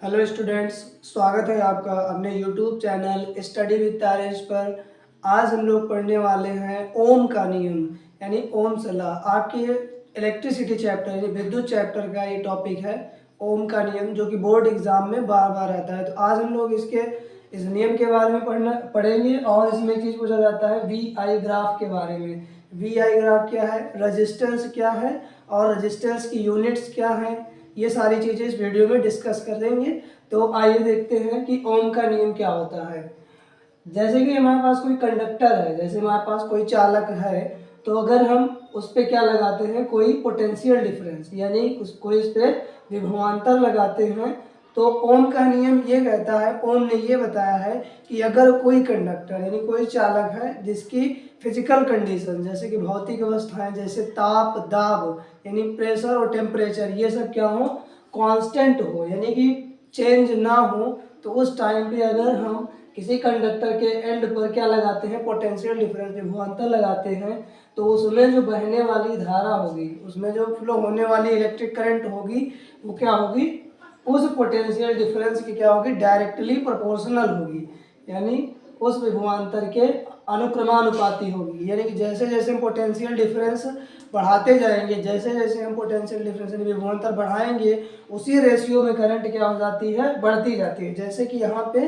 Hello students, स्वागत है आपका अपने YouTube channel study with Taresh पर। आज हम लोग पढ़ने वाले हैं ओम का नियम यानी ओम सलाह। आपके इलेक्ट्रिसिटी चैप्टर यानी विद्युत चैप्टर का ये टॉपिक है ओम का नियम, जो कि बोर्ड एग्जाम में बार बार आता है। तो आज हम लोग इस नियम के बारे में पढ़ेंगे और इसमें एक चीज़ पूछा जाता है वी आई ग्राफ के बारे में। वी आई ग्राफ क्या है, रजिस्टेंस क्या है और रजिस्टेंस की यूनिट्स क्या है, ये सारी चीज़ें इस वीडियो में डिस्कस कर लेंगे। तो आइए देखते हैं कि ओम का नियम क्या होता है। जैसे कि हमारे पास कोई कंडक्टर है, जैसे हमारे पास कोई चालक है, तो अगर हम उस पर क्या लगाते हैं, कोई पोटेंशियल डिफरेंस यानी कोई उस पर विभवांतर लगाते हैं, तो ओम का नियम ये कहता है, ओम ने ये बताया है कि अगर कोई कंडक्टर यानी कोई चालक है जिसकी फिजिकल कंडीशन जैसे कि भौतिक अवस्थाएं जैसे ताप, दाब यानी प्रेशर और टेम्परेचर, ये सब क्या हो, कांस्टेंट हो यानी कि चेंज ना हो, तो उस टाइम पे अगर हम किसी कंडक्टर के एंड पर क्या लगाते हैं, पोटेंशियल डिफरेंस विभवांतर लगाते हैं, तो उसमें जो बहने वाली धारा होगी, उसमें जो फ्लो होने वाली इलेक्ट्रिक करंट होगी, वो क्या होगी, उस पोटेंशियल डिफरेंस की क्या होगी, डायरेक्टली प्रोपोर्शनल होगी यानी उस विभवांतर के अनुक्रमानुपाती होगी। यानी कि जैसे जैसे हम पोटेंशियल डिफरेंस बढ़ाते जाएंगे, जैसे जैसे हम पोटेंशियल डिफरेंस यानी विभवांतर बढ़ाएंगे, उसी रेशियो में करंट क्या हो जाती है, बढ़ती जाती है। जैसे कि यहाँ पे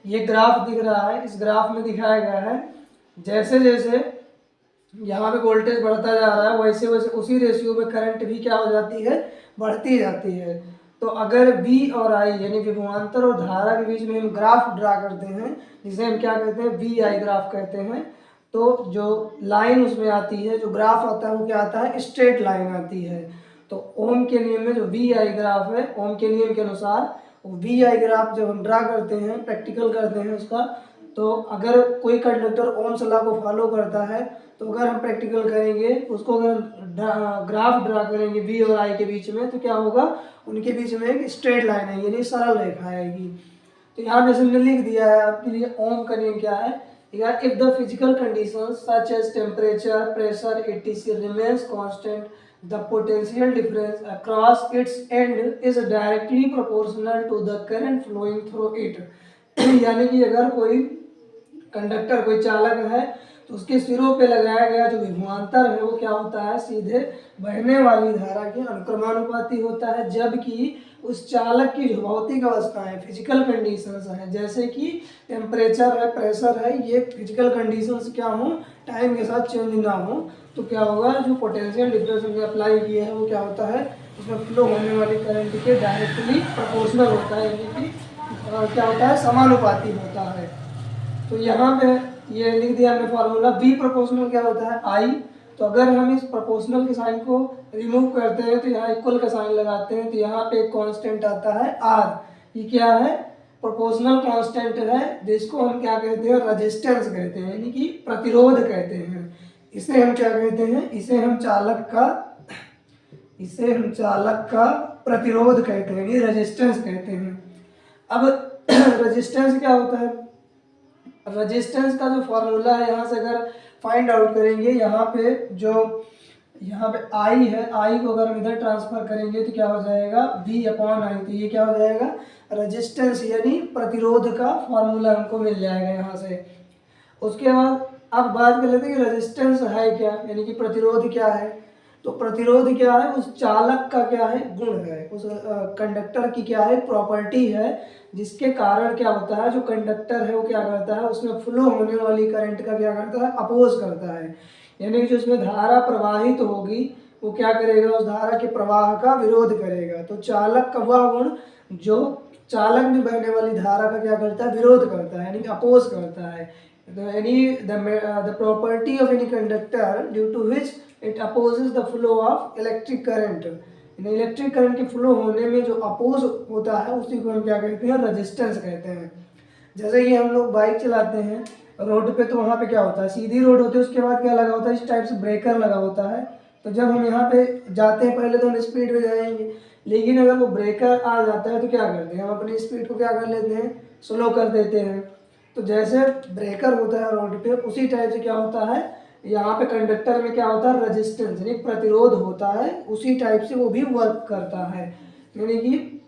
ये ग्राफ दिख रहा है, इस ग्राफ में दिखाया गया है जैसे जैसे यहाँ पे वोल्टेज बढ़ता जा रहा है, वैसे वैसे उसी रेशियो में करंट भी क्या हो जाती है, बढ़ती जाती है। तो अगर V और I यानी विभवांतर और धारा के बीच में हम ग्राफ ड्रा करते हैं, जिसे हम क्या कहते हैं, वी आई ग्राफ कहते हैं, तो जो लाइन उसमें आती है, जो ग्राफ आता है, वो क्या आता है, स्ट्रेट लाइन आती है। तो ओम के नियम में जो वी आई ग्राफ है, ओम के नियम के अनुसार वी आई ग्राफ जब हम ड्रा करते हैं, प्रैक्टिकल करते हैं उसका, तो अगर कोई कंडक्टर ओम्स लॉ को फॉलो करता है, तो अगर हम प्रैक्टिकल करेंगे उसको, अगर ग्राफ ड्रा करेंगे वी और आई के बीच में, तो क्या होगा, उनके बीच में एक स्ट्रेट लाइन है यानी सरल रेखा आएगी। तो यहाँ पे हमने लिख दिया है आपके लिए ओम का नियम क्या है, यार if the physical conditions such as temperature, pressure etc remains constant, the potential difference across its end is directly proportional to the current flowing through it। यानी कि अगर कोई कंडक्टर, कोई चालक है, तो उसके सिरों पे लगाया गया जो विभवांतर है, वो क्या होता है, सीधे बहने वाली धारा के अनुक्रमानुपाती होता है। जबकि उस चालक की जो भौतिक अवस्थाएं, फिजिकल कंडीशंस हैं, जैसे कि टेम्परेचर है, प्रेशर है, ये फिजिकल कंडीशंस क्या हो, टाइम के साथ चेंज ना हो, तो क्या होगा, जो पोटेंशियल डिफरेंस हमने अप्लाई किए हैं, वो क्या होता है, उसमें फ्लो होने वाली करंट के डायरेक्टली प्रोपोर्शनल होता है यानी कि क्या होता है, समानुपाती होता है। तो यहाँ पे ये लिख दिया हमने फॉर्मूला, वी प्रोपोर्शनल क्या होता है, आई। तो अगर हम इस प्रोपोर्शनल के साइन को रिमूव करते हैं, तो यहाँ इक्वल का साइन लगाते हैं, तो यहाँ पे एक कांस्टेंट आता है आर। ये क्या है, प्रोपोर्शनल कांस्टेंट है, जिसको हम क्या कहते हैं, रेजिस्टेंस कहते हैं यानी कि प्रतिरोध कहते हैं। इसे हम क्या कहते हैं, इसे हम चालक का प्रतिरोध कहते हैं, ये रेजिस्टेंस कहते हैं। अब रेजिस्टेंस क्या होता है, रेजिस्टेंस का जो फॉर्मूला है, यहाँ से अगर फाइंड आउट करेंगे, यहाँ पे आई है, आई को अगर हम इधर ट्रांसफर करेंगे तो क्या हो जाएगा, V अपॉन आई। तो ये क्या हो जाएगा, रेजिस्टेंस यानी प्रतिरोध का फॉर्मूला हमको मिल जाएगा यहाँ से। उसके बाद अब बात कर लेते हैं कि रेजिस्टेंस है क्या, यानी कि प्रतिरोध क्या है। तो प्रतिरोध क्या है, उस चालक का क्या है, गुण है, उस कंडक्टर की क्या है, प्रॉपर्टी है, जिसके कारण क्या होता है, जो कंडक्टर है वो क्या करता है, उसमें फ्लो होने वाली करंट का क्या करता है, अपोज करता है। यानी कि जो उसमें धारा प्रवाहित होगी, वो क्या करेगा, उस धारा के प्रवाह का विरोध करेगा। तो चालक का वह गुण जो चालक में बहने वाली धारा का क्या करता है, विरोध करता है यानी कि अपोज करता है। the property of any conductor due to which it opposes the flow of electric current। Electric current के फ्लो होने में जो अपोज होता है, उसी को हम क्या कहते हैं, रेजिस्टेंस कहते हैं। जैसे कि हम लोग बाइक चलाते हैं रोड पे, तो वहाँ पे क्या होता है, सीधी रोड होती है, उसके बाद क्या लगा होता है, इस टाइप से ब्रेकर लगा होता है। तो जब हम यहाँ पे जाते हैं, पहले तो हम स्पीड में जाएंगे, लेकिन अगर वो ब्रेकर आ जाता है तो क्या करते हैं, हम अपनी स्पीड को क्या कर लेते हैं, स्लो कर देते हैं। तो जैसे ब्रेकर होता है रोड पे, उसी टाइप से क्या होता है, यहाँ पे कंडक्टर में क्या होता है, रेजिस्टेंस यानी प्रतिरोध होता है, उसी टाइप से वो भी वर्क करता है। यानी कि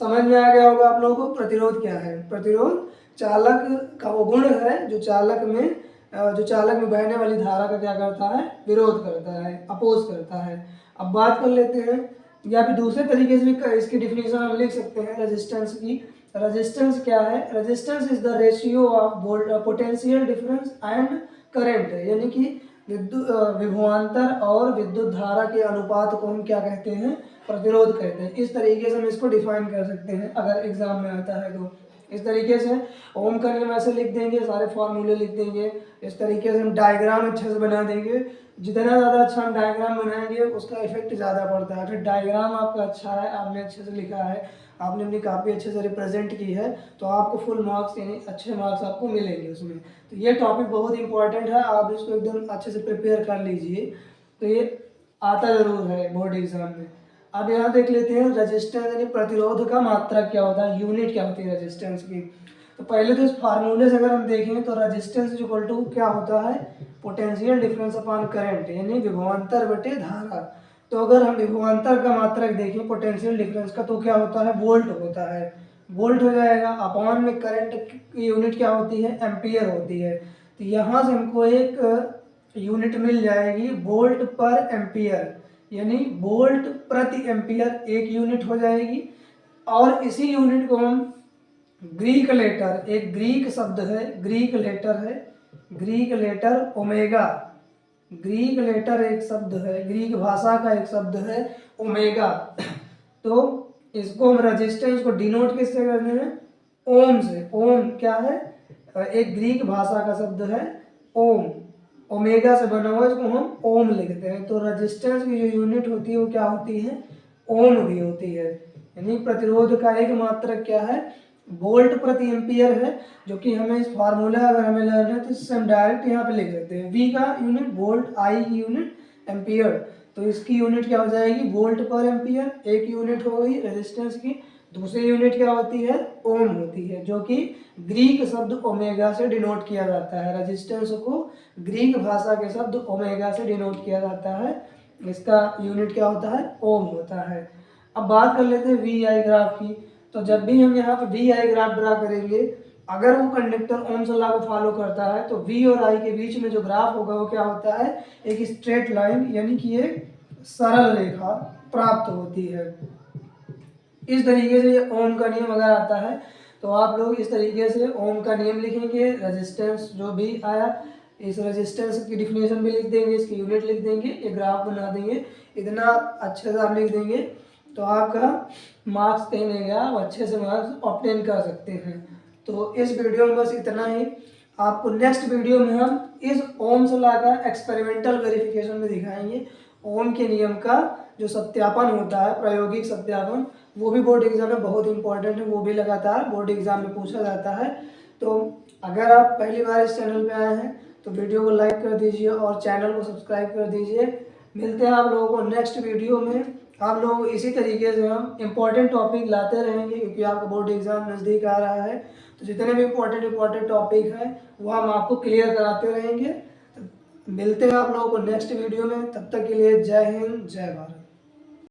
समझ में आ गया होगा आप लोगों को प्रतिरोध क्या है। प्रतिरोध चालक का वो गुण है जो चालक में बहने वाली धारा का क्या करता है, विरोध करता है, अपोज करता है। अब बात कर लेते हैं, या फिर दूसरे तरीके से भी इसकी डिफिनेशन हम लिख सकते हैं रेजिस्टेंस की। रेजिस्टेंस क्या है, resistance is the ratio of potential difference and current, यानी कि विभवांतर और विद्युत धारा के अनुपात को हम क्या कहते हैं, प्रतिरोध कहते हैं। इस तरीके से हम इसको डिफाइन कर सकते हैं अगर एग्जाम में आता है तो। इस तरीके से ओम का नियम ऐसे लिख देंगे, सारे फॉर्मूले लिख देंगे। इस तरीके से हम डायग्राम अच्छे से बना देंगे। जितना ज़्यादा अच्छा हम डायग्राम बनाएंगे उसका इफेक्ट ज़्यादा पड़ता है। फिर डायग्राम आपका अच्छा है, आपने अच्छे से लिखा है, आपने अपनी काफ़ी अच्छे से रिप्रेजेंट की है, तो आपको फुल मार्क्स यानी अच्छे मार्क्स आपको मिलेंगे उसमें। तो ये टॉपिक बहुत इंपॉर्टेंट है, आप इसको एकदम अच्छे से प्रिपेयर कर लीजिए। तो ये आता ज़रूर है बोर्ड एग्जाम में। अब यहाँ देख लेते हैं रेजिस्टेंस यानी प्रतिरोध का मात्रक क्या होता है, यूनिट क्या होती है रेजिस्टेंस की। तो पहले तो इस फार्मूले से अगर हम देखें तो रेजिस्टेंस इज इक्वल टू क्या होता है, पोटेंशियल डिफरेंस अपॉन करंट, यानी विभवांतर बटे धारा। तो अगर हम विभवांतर का मात्रक देखें पोटेंशियल डिफरेंस का तो क्या होता है, वोल्ट होता है, वोल्ट हो जाएगा। अपॉन में करंट की यूनिट क्या होती है, एम्पियर होती है। तो यहाँ से हमको एक यूनिट मिल जाएगी वोल्ट पर एम्पियर, यानी वोल्ट प्रति एम्पियर एक यूनिट हो जाएगी। और इसी यूनिट को हम ग्रीक लेटर, एक ग्रीक शब्द है, ग्रीक लेटर है, Greek letter omega, Greek letter एक शब्द है, ग्रीक भाषा का एक शब्द है ओमेगा। तो इसको हम रेजिस्टेंस को डिनोट किससे करते हैं, ओम से। ओम क्या है, एक ग्रीक भाषा का शब्द है ओम, ओमेगा से बना हुआ, इसको हम ओम लिखते हैं। तो रेजिस्टेंस की जो यूनिट होती है वो क्या होती है, ओम भी होती है। यानी प्रतिरोध का एक मात्रक क्या है, वोल्ट प्रति एम्पियर है, जो कि हमें इस फार्मूला अगर हमें लेना है तो इससे हम डायरेक्ट यहाँ पे लिख सकते हैं। वी का यूनिट वोल्ट, आई की यूनिट एम्पियर, तो इसकी यूनिट क्या हो जाएगी, वोल्ट पर एम्पियर एक यूनिट हो गई रेजिस्टेंस की। दूसरी यूनिट क्या होती है, ओम होती है, जो कि ग्रीक शब्द ओमेगा से डिनोट किया जाता है। रेजिस्टेंस को ग्रीक भाषा के शब्द ओमेगा से डिनोट किया जाता है, इसका यूनिट क्या होता है, ओम होता है। अब बात कर लेते हैं वी आई ग्राफ की। तो जब भी हम यहाँ पे वी आई ग्राफ ड्रा करेंगे, अगर वो कंडक्टर ओम्स लॉ को फॉलो करता है तो वी और आई के बीच में जो ग्राफ होगा वो क्या होता है, एक स्ट्रेट लाइन, यानी कि एक सरल रेखा प्राप्त होती है। इस तरीके से ये ओम का नियम अगर आता है तो आप लोग इस तरीके से ओम का नियम लिखेंगे, रेजिस्टेंस जो भी आया इस रेजिस्टेंस की डिफिनेशन भी लिख देंगे, इसकी यूनिट लिख देंगे, ये ग्राफ बना देंगे। इतना अच्छे से आप लिख देंगे तो आपका मार्क्स कहीं नहीं गया, आप अच्छे से मार्क्स ऑब्टेन कर सकते हैं। तो इस वीडियो में बस इतना ही। आपको नेक्स्ट वीडियो में हम इस ओम्स लॉ का एक्सपेरिमेंटल वेरिफिकेशन में दिखाएंगे। ओम के नियम का जो सत्यापन होता है, प्रायोगिक सत्यापन, वो भी बोर्ड एग्जाम में बहुत इंपॉर्टेंट है, वो भी लगातार बोर्ड एग्जाम में पूछा जाता है। तो अगर आप पहली बार इस चैनल पे आए हैं तो वीडियो को लाइक कर दीजिए और चैनल को सब्सक्राइब कर दीजिए। मिलते हैं आप लोगों को नेक्स्ट वीडियो में। आप लोग इसी तरीके से हम इम्पॉर्टेंट टॉपिक लाते रहेंगे, क्योंकि आपका बोर्ड एग्जाम नज़दीक आ रहा है। तो जितने भी इम्पॉर्टेंट टॉपिक हैं वो हम आपको क्लियर कराते रहेंगे। तो मिलते हैं आप लोगों को नेक्स्ट वीडियो में, तब तक के लिए जय हिंद, जय भारत।